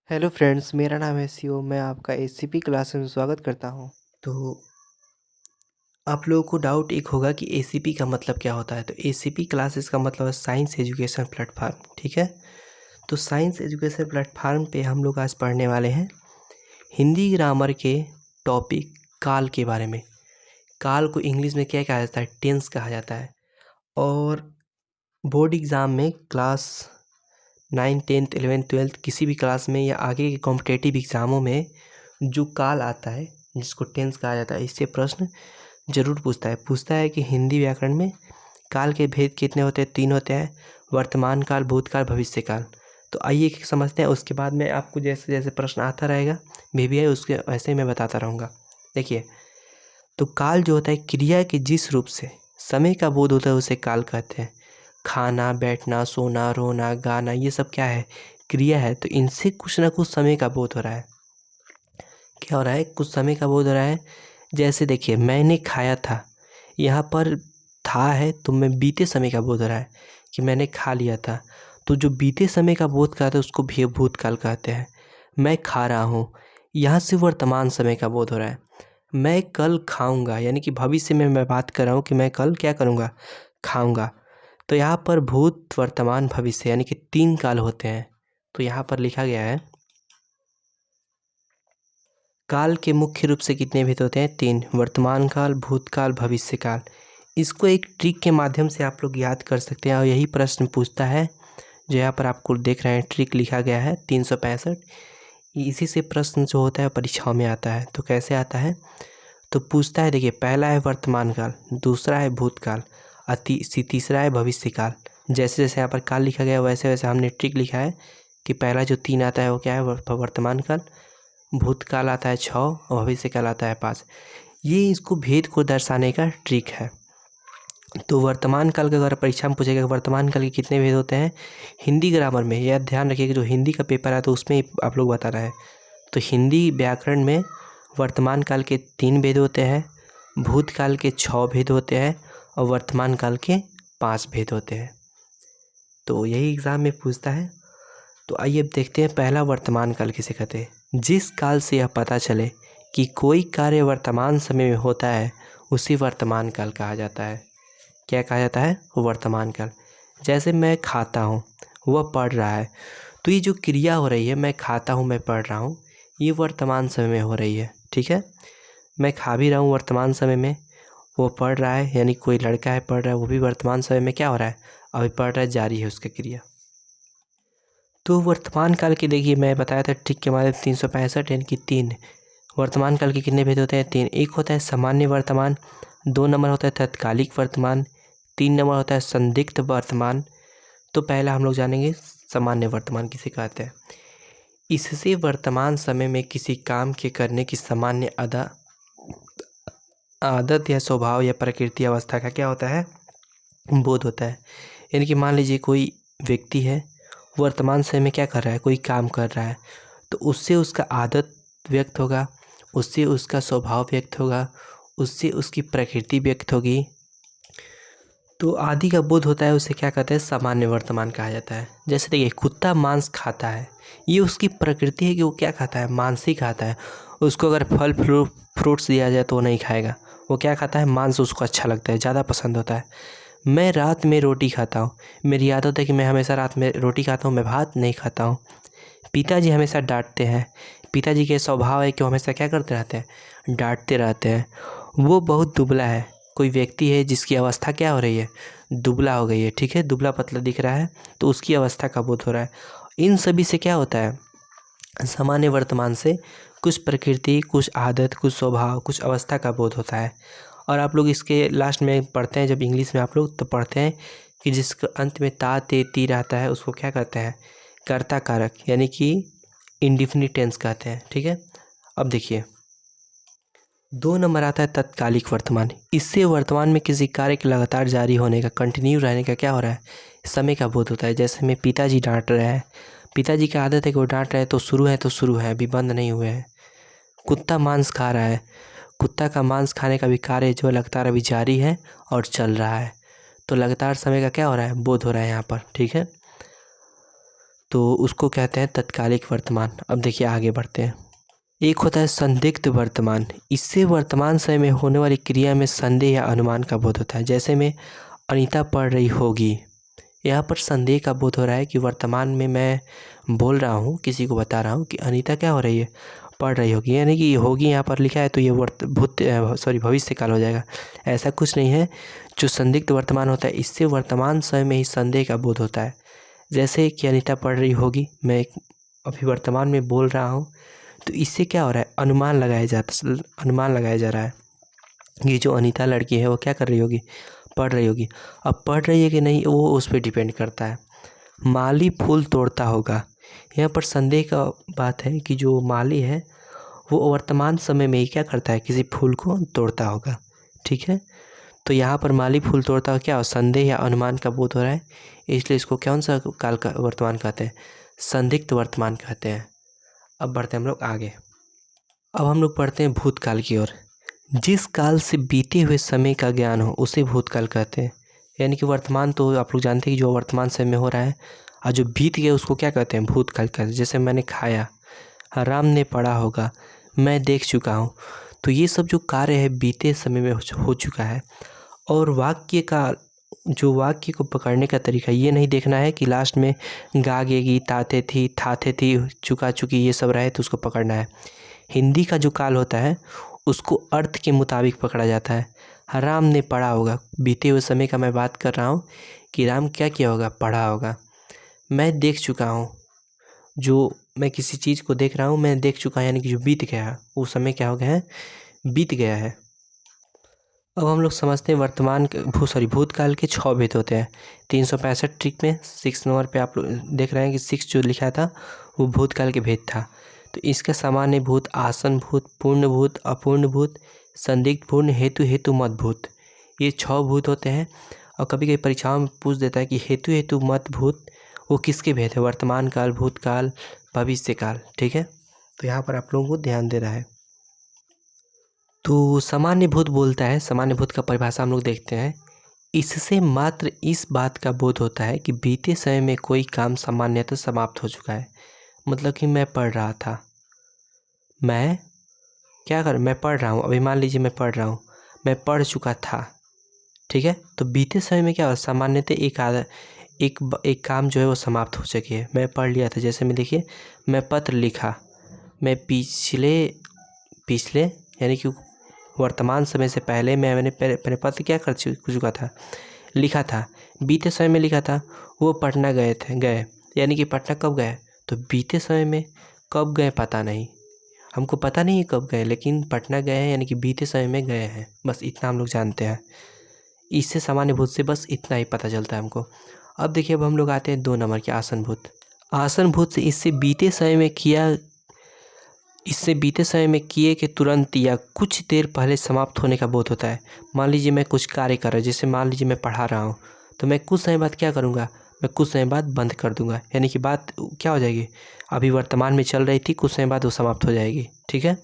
Hello friends, मेरा नाम है शिव। मैं आपका एसीपी क्लास में स्वागत करता हूं। तो आप लोगों को डाउट एक होगा कि एसीपी का मतलब क्या होता है। तो एसीपी क्लासेस का मतलब है साइंस एजुकेशन प्लेटफार्म। ठीक है, तो साइंस एजुकेशन प्लेटफार्म पे हम लोग आज पढ़ने वाले हैं हिंदी ग्रामर के टॉपिक काल के बारे में। काल को इंग्लिश में क्या कहा जाता है? टेंस कहा जाता है। और बोर्ड एग्ज़ाम में क्लास 9, 10th, 11th, 12th किसी भी क्लास में या आगे के कॉम्पिटेटिव एग्ज़ामों में जो काल आता है जिसको टेंस कहा जाता है, इससे प्रश्न ज़रूर पूछता है कि हिंदी व्याकरण में काल के भेद कितने होते हैं? 3 होते हैं, वर्तमान काल, भूतकाल, भविष्य काल। तो आइए समझते हैं, उसके बाद में आपको जैसे जैसे प्रश्न आता रहेगा VVI उसके वैसे ही मैं बताता रहूँगा। देखिए, तो काल जो होता है क्रिया के जिस रूप से समय का बोध होता है उसे काल कहते हैं। खाना, बैठना, सोना, रोना, गाना, ये सब क्या है? क्रिया है। तो इनसे कुछ ना कुछ समय का बोध हो रहा है। क्या हो रहा है? कुछ समय का बोध हो रहा है। जैसे देखिए, मैंने खाया था, यहाँ पर था है तो मैं बीते समय का बोध हो रहा है कि मैंने खा लिया था। तो जो बीते समय का बोध कराता है उसको भी भूतकाल कहते हैं। मैं खा रहा हूँ, यहाँ से वर्तमान समय का बोध हो रहा है। मैं कल खाऊंगा, यानी कि भविष्य में मैं बात कर रहा हूँ कि मैं कल क्या करूँगा? खाऊंगा। तो यहाँ पर भूत, वर्तमान, भविष्य यानी कि 3 काल होते हैं। तो यहाँ पर लिखा गया है काल के मुख्य रूप से कितने भेद होते हैं? 3। वर्तमान काल, भूतकाल, भविष्य काल। इसको एक ट्रिक के माध्यम से आप लोग याद कर सकते हैं और यही प्रश्न पूछता है जो यहाँ पर आपको देख रहे हैं। ट्रिक लिखा गया है 365। इसी से प्रश्न जो होता है परीक्षाओं में आता है। तो कैसे आता है? तो पूछता है, देखिए, पहला है वर्तमान काल, दूसरा है भूतकाल और तीसरा है भविष्य काल। जैसे जैसे यहाँ पर काल लिखा गया वैसे वैसे हमने ट्रिक लिखा है कि पहला जो 3 आता है वो क्या है? वर्तमान काल। भूतकाल आता है 6 और भविष्य काल आता है 5। ये इसको भेद को दर्शाने का ट्रिक है। तो वर्तमान काल का अगर परीक्षा में पूछेगा वर्तमान काल के कितने भेद होते हैं हिंदी ग्रामर में, यह ध्यान रखिए कि जो हिंदी का पेपर है तो उसमें ही आप लोग बताना है। तो हिंदी व्याकरण में वर्तमान काल के 3 भेद होते हैं, भूतकाल के 6 भेद होते हैं और वर्तमान काल के 5 भेद होते हैं। तो यही एग्ज़ाम में पूछता है। तो आइए अब देखते हैं पहला वर्तमान काल किसे कहते हैं। जिस काल से यह पता चले कि कोई कार्य वर्तमान समय में होता है उसी वर्तमान काल कहा जाता है। क्या कहा जाता है? वर्तमान काल। जैसे मैं खाता हूँ, वह पढ़ रहा है। तो ये जो क्रिया हो रही है, मैं खाता हूँ, मैं पढ़ रहा हूँ, ये वर्तमान समय में हो रही है। ठीक है, मैं खा भी रहा हूँ वर्तमान समय में, वो पढ़ रहा है, यानी कोई लड़का है पढ़ रहा है, वो भी वर्तमान समय में क्या हो रहा है? अभी पढ़ रहा है, जारी है उसका क्रिया। तो वर्तमान काल की देखिए, मैं बताया था ट्रिक के माध्यम 365 यानी कि 3। वर्तमान काल के कितने भेद होते हैं? 3। एक होता है सामान्य वर्तमान, 2 नंबर होता है तत्कालिक वर्तमान, 3 नंबर होता है संदिग्ध वर्तमान। तो पहला हम लोग जानेंगे सामान्य वर्तमान किसे कहते हैं। इससे वर्तमान समय में किसी काम के करने की सामान्य आदत या स्वभाव या प्रकृति अवस्था का क्या होता है? बोध होता है। यानी कि मान लीजिए कोई व्यक्ति है, वर्तमान समय में क्या कर रहा है? कोई काम कर रहा है। तो उससे उसका आदत व्यक्त होगा, उससे उसका स्वभाव व्यक्त होगा, उससे उसकी प्रकृति व्यक्त होगी। तो आदि का बोध होता है, उसे क्या कहते हैं? सामान्य वर्तमान कहा जाता है। जैसे देखिए, कुत्ता मांस खाता है, ये उसकी प्रकृति है कि वो क्या खाता है? मांस ही खाता है। उसको अगर फल फ्रूट्स दिया जाए तो वो नहीं खाएगा, वो क्या खाता है? मांस उसको अच्छा लगता है, ज़्यादा पसंद होता है। मैं रात में रोटी खाता हूँ, मेरी आदत है कि मैं हमेशा रात में रोटी खाता हूँ, मैं भात नहीं खाता हूँ। पिताजी हमेशा डांटते हैं, पिताजी के स्वभाव है कि वो हमेशा क्या करते रहते हैं? डांटते रहते हैं। वो बहुत दुबला है, कोई व्यक्ति है जिसकी अवस्था क्या हो रही है? दुबला हो गई है। ठीक है, दुबला पतला दिख रहा है तो उसकी अवस्था का बोध हो रहा है। इन सभी से क्या होता है? सामान्य वर्तमान से कुछ प्रकृति, कुछ आदत, कुछ स्वभाव, कुछ अवस्था का बोध होता है। और आप लोग इसके लास्ट में पढ़ते हैं, जब इंग्लिश में आप लोग तो पढ़ते हैं कि जिसके अंत में ता ते ती रहता है उसको क्या कहते हैं? कर्ता कारक, यानी कि इंडिफिनिट टेंस कहते हैं। ठीक है, अब देखिए 2 नंबर आता है तत्कालिक वर्तमान। इससे वर्तमान में किसी कार्य के लगातार जारी होने का, कंटिन्यू रहने का क्या हो रहा है? समय का बोध होता है। जैसे में पिताजी डांट रहे हैं, पिताजी की आदत है कि वो डांट रहे हैं तो शुरू है, अभी बंद नहीं हुए हैं। कुत्ता मांस खा रहा है, कुत्ता का मांस खाने का भी कार्य जो लगातार अभी जारी है और चल रहा है। तो लगातार समय का क्या हो रहा है? बोध हो रहा है यहाँ पर। ठीक है, तो उसको कहते हैं तत्कालिक वर्तमान। अब देखिए आगे बढ़ते हैं। एक होता है संदिग्ध वर्तमान। इससे वर्तमान समय में होने वाली क्रिया में संदेह या अनुमान का बोध होता है। जैसे में अनीता पढ़ रही होगी, यहाँ पर संदेह का बोध हो रहा है कि वर्तमान में मैं बोल रहा हूँ, किसी को बता रहा हूँ कि अनीता क्या हो रही है, पढ़ रही होगी, यानी कि होगी यहाँ पर लिखा है तो ये भविष्य काल हो जाएगा। ऐसा कुछ नहीं है। जो संदिग्ध वर्तमान होता है इससे वर्तमान समय में ही संदेह का बोध होता है। जैसे कि अनीता पढ़ रही होगी, मैं अभी वर्तमान में बोल रहा हूँ, तो इससे क्या हो रहा है, अनुमान लगाया जा रहा है। ये जो अनीता लड़की है वो क्या कर रही होगी, पढ़ रही होगी। अब पढ़ रही है कि नहीं वो उस पर डिपेंड करता है। माली फूल तोड़ता होगा, यहाँ पर संदेह का बात है कि जो माली है वो वर्तमान समय में ही क्या करता है, किसी फूल को तोड़ता होगा। ठीक है, तो यहाँ पर माली फूल तोड़ता हो, क्या हो, संदेह या अनुमान का बोध हो रहा है, इसलिए इसको कौन सा काल का वर्तमान कहते हैं, संदिग्ध वर्तमान कहते हैं। अब बढ़ते हैं हम लोग आगे। अब हम लोग पढ़ते हैं भूतकाल की ओर। जिस काल से बीते हुए समय का ज्ञान हो उसे भूतकाल कहते हैं। यानी कि वर्तमान तो आप लोग जानते हैं कि जो वर्तमान समय में हो रहा है, और जो बीत गया उसको क्या कहते हैं, भूतकाल कहते हैं। जैसे मैंने खाया, राम ने पढ़ा होगा, मैं देख चुका हूँ। तो ये सब जो कार्य है बीते समय में हो चुका है। और वाक्य को पकड़ने का तरीका ये नहीं देखना है कि लास्ट में गागेगी, ताते थी, थाते थी, चुका चुकी ये सब रहे तो उसको पकड़ना है। हिंदी का जो काल होता है उसको अर्थ के मुताबिक पकड़ा जाता है। राम ने पढ़ा होगा, बीते हुए समय का मैं बात कर रहा हूँ कि राम क्या किया होगा, पढ़ा होगा। मैं देख चुका हूँ, जो मैं किसी चीज़ को देख रहा हूँ, मैं देख चुका, यानी कि जो बीत गया है वो समय क्या हो गया है, बीत गया है। अब हम लोग समझते हैं भूतकाल के 6 भेद होते हैं। 365 ट्रिक में 6 नंबर पे आप लोग देख रहे हैं कि 6 जो लिखा था वो भूतकाल के भेद था। तो इसका सामान्य भूत, आसन भूत, पूर्ण भूत, अपूर्ण भूत, संदिग्ध पूर्ण, हेतु मत भूत, ये 6 भूत होते हैं। और कभी कभी परीक्षाओं में पूछ देता है कि हेतु मत भूत वो किसके भेद है, वर्तमान काल, भूतकाल, भविष्य काल। ठीक है, तो यहाँ पर आप लोगों को ध्यान दे रहा है। तो सामान्य भूत बोलता है, सामान्य भूत का परिभाषा हम लोग देखते हैं। इससे मात्र इस बात का बोध होता है कि बीते समय में कोई काम सामान्यतः समाप्त हो चुका है। मतलब कि मैं पढ़ रहा था, मैं पढ़ रहा हूँ, अभी मान लीजिए मैं पढ़ रहा हूँ, मैं पढ़ चुका था। ठीक है, तो बीते समय में क्या हो, सामान्यतः एक काम जो है वो समाप्त हो चुकी है, मैं पढ़ लिया था। जैसे में देखिए, मैं पत्र लिखा, मैं पिछले यानी कि वर्तमान समय से पहले मैंने पत्र क्या कर चुका था, लिखा था। बीते समय में लिखा था, वो पटना गए, यानी कि पटना कब गए, तो बीते समय में। कब गए पता नहीं, हमको पता नहीं है कब गए, लेकिन पटना गए हैं यानी कि बीते समय में गए हैं। बस इतना हम लोग जानते हैं। इससे सामान्य भूत से बस इतना ही पता चलता है हमको। अब देखिए, अब हम लोग आते हैं 2 नंबर के आसन भूत। आसन भूत से इससे बीते समय में किए के तुरंत या कुछ देर पहले समाप्त होने का बोध होता है। मान लीजिए मैं कुछ कार्य कर रहा हूँ, जैसे मान लीजिए मैं पढ़ा रहा हूँ, तो मैं कुछ समय बाद क्या करूँगा, मैं कुछ समय बाद बंद कर दूँगा, यानी कि बात क्या हो जाएगी, अभी वर्तमान में चल रही थी, कुछ समय बाद वो समाप्त हो जाएगी। ठीक है,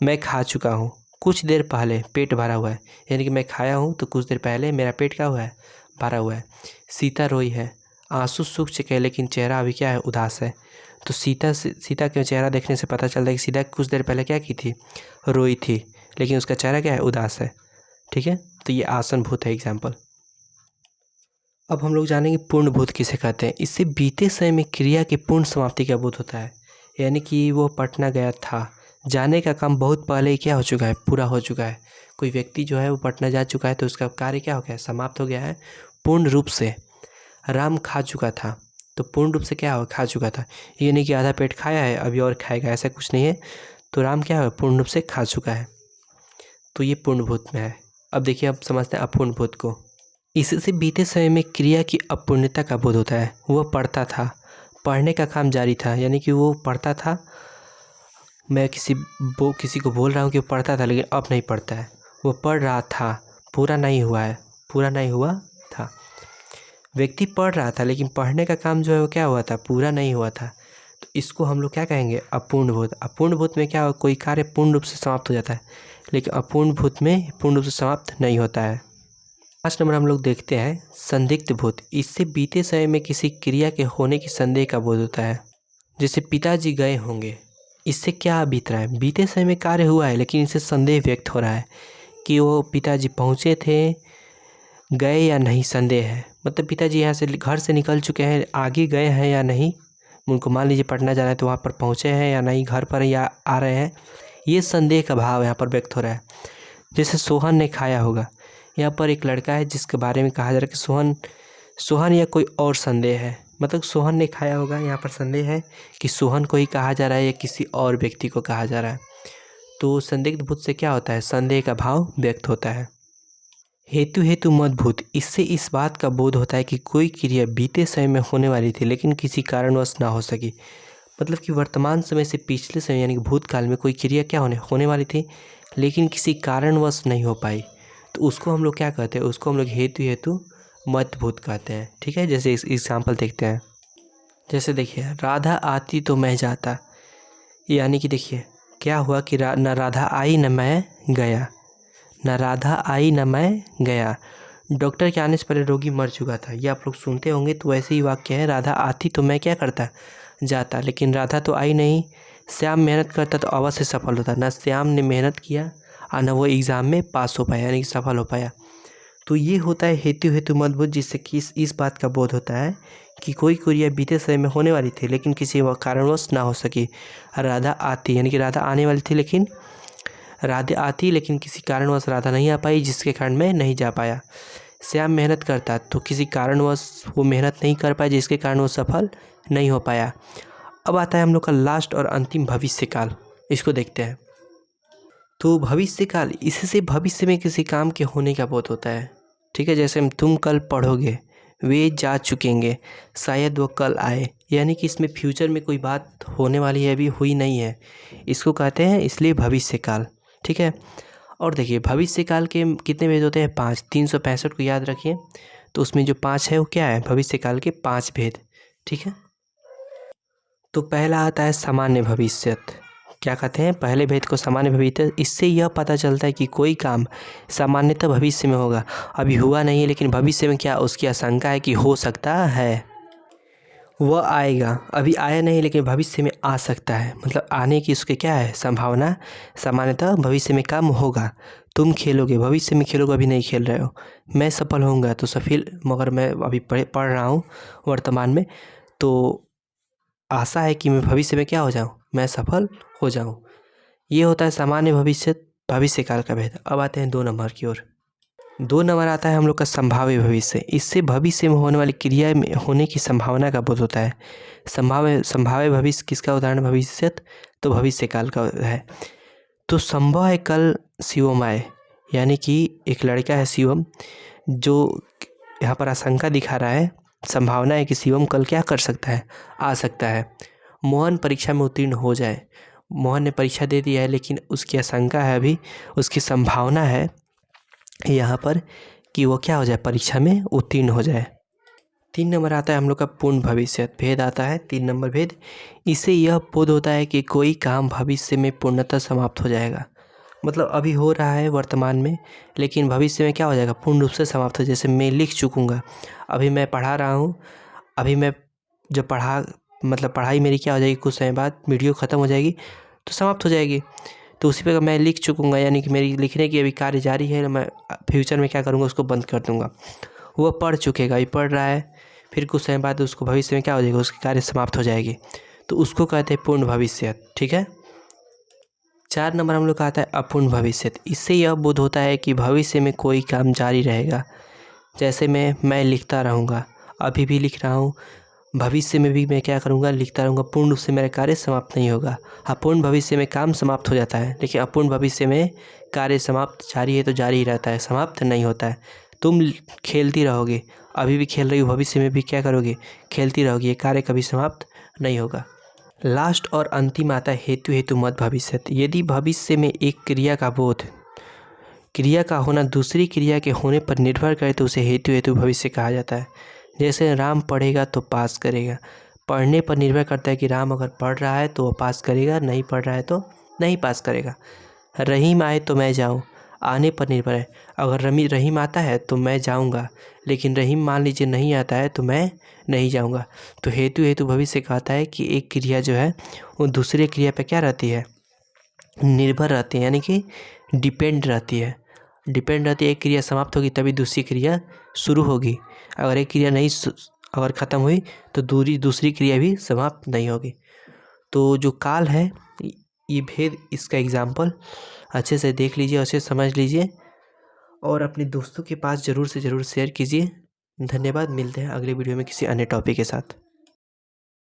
मैं खा चुका हूँ, कुछ देर पहले पेट भरा हुआ है, यानी कि मैं खाया हूँ तो कुछ देर पहले मेरा पेट क्या हुआ है, भरा हुआ है। सीता रोई है, आंसू सूख चुके हैं लेकिन चेहरा अभी क्या है, उदास है। तो सीता का चेहरा देखने से पता चलता है कि सीता कुछ देर पहले क्या की थी, रोई थी, लेकिन उसका चेहरा क्या है, उदास है। ठीक है, तो ये आसन भूत है एग्जाम्पल। अब हम लोग जानेंगे पूर्ण भूत किसे कहते हैं। इससे बीते समय में क्रिया की पूर्ण समाप्ति का बोध होता है, यानी कि वो पटना गया था, जाने का काम बहुत पहले ही क्या हो चुका है, पूरा हो चुका है। कोई व्यक्ति जो है वो पटना जा चुका है तो उसका कार्य क्या हो गया, समाप्त हो गया है पूर्ण रूप से। राम खा चुका था, तो पूर्ण रूप से क्या हो, खा चुका था, ये नहीं कि आधा पेट खाया है अभी और खाएगा, ऐसा कुछ नहीं है। तो राम क्या है, पूर्ण रूप से खा चुका है। तो ये पूर्ण भूत में है। अब देखिए, अब समझते हैं अपूर्ण भूत को। इससे बीते समय में क्रिया की अपूर्णता का बोध होता है। वह पढ़ता था, पढ़ने का काम जारी था, यानी कि वो पढ़ता था, मैं किसी को बोल रहा हूँ कि वो पढ़ता था लेकिन अब नहीं पढ़ता है, वो पढ़ रहा था, पूरा नहीं हुआ था। व्यक्ति पढ़ रहा था लेकिन पढ़ने का काम जो है वो क्या हुआ था, पूरा नहीं हुआ था। तो इसको हम लोग क्या कहेंगे, अपूर्ण भूत। अपूर्ण भूत में क्या हो, कोई कार्य पूर्ण रूप से समाप्त हो जाता है, लेकिन अपूर्ण भूत में पूर्ण रूप से समाप्त नहीं होता है। 5 नंबर हम लोग देखते हैं संदिग्ध भूत। इससे बीते समय में किसी क्रिया के होने की संदेह का बोध होता है। जैसे पिताजी गए होंगे, इससे क्या बीत रहा है, बीते समय में कार्य हुआ है लेकिन इससे संदेह व्यक्त हो रहा है कि वो पिताजी पहुँचे थे, गए या नहीं, संदेह है। मतलब पिताजी यहाँ से घर से निकल चुके हैं, आगे गए हैं या नहीं, उनको मान लीजिए पटना जाना है तो वहाँ पर पहुँचे हैं या नहीं, घर पर या आ रहे हैं, ये संदेह का भाव यहाँ पर व्यक्त हो रहा है। जैसे सोहन ने खाया होगा, यहाँ पर एक लड़का है जिसके बारे में कहा जा रहा है कि सोहन या कोई और संदेह है। मतलब सोहन ने खाया होगा, यहाँ पर संदेह है कि सोहन को ही कहा जा रहा है या किसी और व्यक्ति को कहा जा रहा है। तो संदिग्ध भूत से क्या होता है, संदेह का भाव व्यक्त होता है। हेतु मत भूत। इससे इस बात का बोध होता है कि कोई क्रिया बीते समय में होने वाली थी लेकिन किसी कारणवश ना हो सकी। मतलब कि वर्तमान समय से पिछले समय यानी कि भूतकाल में कोई क्रिया क्या होने वाली थी लेकिन किसी कारणवश नहीं हो पाई, तो उसको हम लोग क्या कहते हैं, उसको हम लोग हेतु मत भूत कहते हैं। ठीक है, जैसे इस एग्जाम्पल देखते हैं। जैसे देखिए, राधा आती तो मैं जाता, यानी कि देखिए क्या हुआ कि न राधा आई न मैं गया, न राधा आई न मैं गया। डॉक्टर के आने से पहले रोगी मर चुका था, ये आप लोग सुनते होंगे। तो वैसे ही वाक्य है, राधा आती तो मैं क्या करता, जाता, लेकिन राधा तो आई नहीं। श्याम मेहनत करता तो अवश्य सफल होता, ना श्याम ने मेहनत किया और न वो एग्ज़ाम में पास हो पाया यानी कि सफल हो पाया। तो ये होता है हेतु मत भूत, जिससे कि इस बात का बोध होता है कि कोई क्रिया बीते समय में होने वाली थी लेकिन किसी कारणवश ना हो सकी। राधा आती यानी कि राधा आने वाली थी लेकिन किसी कारणवश राधा नहीं आ पाई, जिसके कारण मैं नहीं जा पाया। श्याम मेहनत करता तो किसी कारणवश वो मेहनत नहीं कर पाया, जिसके कारण वो सफल नहीं हो पाया। अब आता है हम लोग का लास्ट और अंतिम भविष्यकाल, इसको देखते हैं। तो भविष्यकाल, इससे भविष्य में किसी काम के होने का बोध होता है। ठीक है, जैसे तुम कल पढ़ोगे, वे जा चुकेंगे, शायद वो कल आए, यानी कि इसमें फ्यूचर में कोई बात होने वाली है, अभी हुई नहीं है, इसको कहते हैं इसलिए भविष्यकाल। ठीक है, और देखिए भविष्यकाल के कितने भेद होते हैं, 5। 365 को याद रखिए, तो उसमें जो 5 है वो क्या है, भविष्यकाल के 5 भेद। ठीक है, तो पहला आता है सामान्य भविष्यत। क्या कहते हैं, पहले भेद को सामान्य भविष्य। इससे यह पता चलता है कि कोई काम सामान्यतः भविष्य में होगा, अभी हुआ नहीं है लेकिन भविष्य में क्या उसकी आशंका है कि हो सकता है वह आएगा, अभी आया नहीं लेकिन भविष्य में आ सकता है, मतलब आने की उसके क्या है संभावना, सामान्यतः भविष्य में काम होगा। तुम खेलोगे, भविष्य में खेलोगे, अभी नहीं खेल रहे हो। मैं सफल होऊंगा, तो सफल, मगर मैं अभी पढ़ रहा हूँ वर्तमान में, तो आशा है कि मैं भविष्य में क्या हो जाऊँ, मैं सफल हो जाऊँ। ये होता है सामान्य भविष्यकाल का भेद। अब आते हैं 2 नंबर की ओर। 2 नंबर आता है हम लोग का संभाव्य भविष्य। इससे भविष्य में होने वाली क्रिया में होने की संभावना का बोध होता है। संभाव्य भविष्य किसका उदाहरण, भविष्यत, तो भविष्यकाल का है। तो संभव है कल शिवम आए, यानी कि एक लड़का है शिवम, जो यहाँ पर आशंका दिखा रहा है, संभावना है कि शिवम कल क्या कर सकता है, आ सकता है। मोहन परीक्षा में उत्तीर्ण हो जाए, मोहन ने परीक्षा दे दिया है लेकिन उसकी आशंका है, अभी उसकी संभावना है यहाँ पर कि वो क्या हो जाए, परीक्षा में उत्तीर्ण हो जाए। 3 नंबर आता है हम लोग का पूर्ण भविष्य भेद आता है, 3 नंबर भेद। इससे यह बोध होता है कि कोई काम भविष्य में पूर्णतः समाप्त हो जाएगा, मतलब अभी हो रहा है वर्तमान में लेकिन भविष्य में क्या हो जाएगा, पूर्ण रूप से समाप्त हो। जैसे मैं लिख चुकूँगा, अभी मैं पढ़ा रहा हूँ, अभी मैं जब पढ़ाई मेरी क्या हो जाएगी, कुछ समय बाद वीडियो ख़त्म हो जाएगी तो समाप्त हो जाएगी। तो उसी पर मैं लिख चुकूँगा, यानी कि मेरी लिखने की अभी कार्य जारी है, मैं फ्यूचर में क्या करूँगा, उसको बंद कर दूँगा। वो पढ़ चुकेगा, अभी पढ़ रहा है, फिर कुछ समय बाद उसको भविष्य में क्या हो जाएगा, उसकी कार्य समाप्त हो जाएगी, तो उसको कहते हैं पूर्ण भविष्य। ठीक है, 4 नंबर हम लोग का आता है अपूर्ण भविष्य। इससे यह बोध होता है कि भविष्य में कोई काम जारी रहेगा। जैसे मैं लिखता रहूँगा, अभी भी लिख रहा हूँ, भविष्य में भी मैं क्या करूँगा, लिखता रहूँगा, पूर्ण रूप से मेरा कार्य समाप्त नहीं होगा। अपूर्ण भविष्य में काम समाप्त हो जाता है लेकिन अपूर्ण भविष्य में कार्य समाप्त जारी है तो जारी ही रहता है, समाप्त नहीं होता है। तुम खेलती रहोगे, अभी भी खेल रही हो, भविष्य में भी क्या करोगे, खेलती रहोगे, ये कार्य कभी समाप्त नहीं होगा। लास्ट और अंतिम आता है हेतु मत भविष्य। यदि भविष्य में एक क्रिया का होना दूसरी क्रिया के होने पर निर्भर करे तो उसे हेतु भविष्य कहा जाता है। जैसे राम पढ़ेगा तो पास करेगा, पढ़ने पर निर्भर करता है कि राम अगर पढ़ रहा है तो वो पास करेगा, नहीं पढ़ रहा है तो नहीं पास करेगा। रहीम आए तो मैं जाऊँ, आने पर निर्भर है। अगर रहीम आता है तो मैं जाऊंगा, लेकिन रहीम मान लीजिए नहीं आता है तो मैं नहीं जाऊंगा। तो हेतु भविष्य कहता है कि एक क्रिया जो है वो दूसरे क्रिया पे क्या रहती है, निर्भर रहती है, यानी कि डिपेंड रहती है। एक क्रिया समाप्त होगी तभी दूसरी क्रिया शुरू होगी। अगर एक क्रिया नहीं अगर ख़त्म हुई तो दूसरी क्रिया भी समाप्त नहीं होगी। तो जो काल है ये भेद, इसका एग्जाम्पल अच्छे से देख लीजिए, अच्छे से समझ लीजिए और अपने दोस्तों के पास ज़रूर से ज़रूर शेयर कीजिए। धन्यवाद। मिलते हैं अगले वीडियो में किसी अन्य टॉपिक के साथ।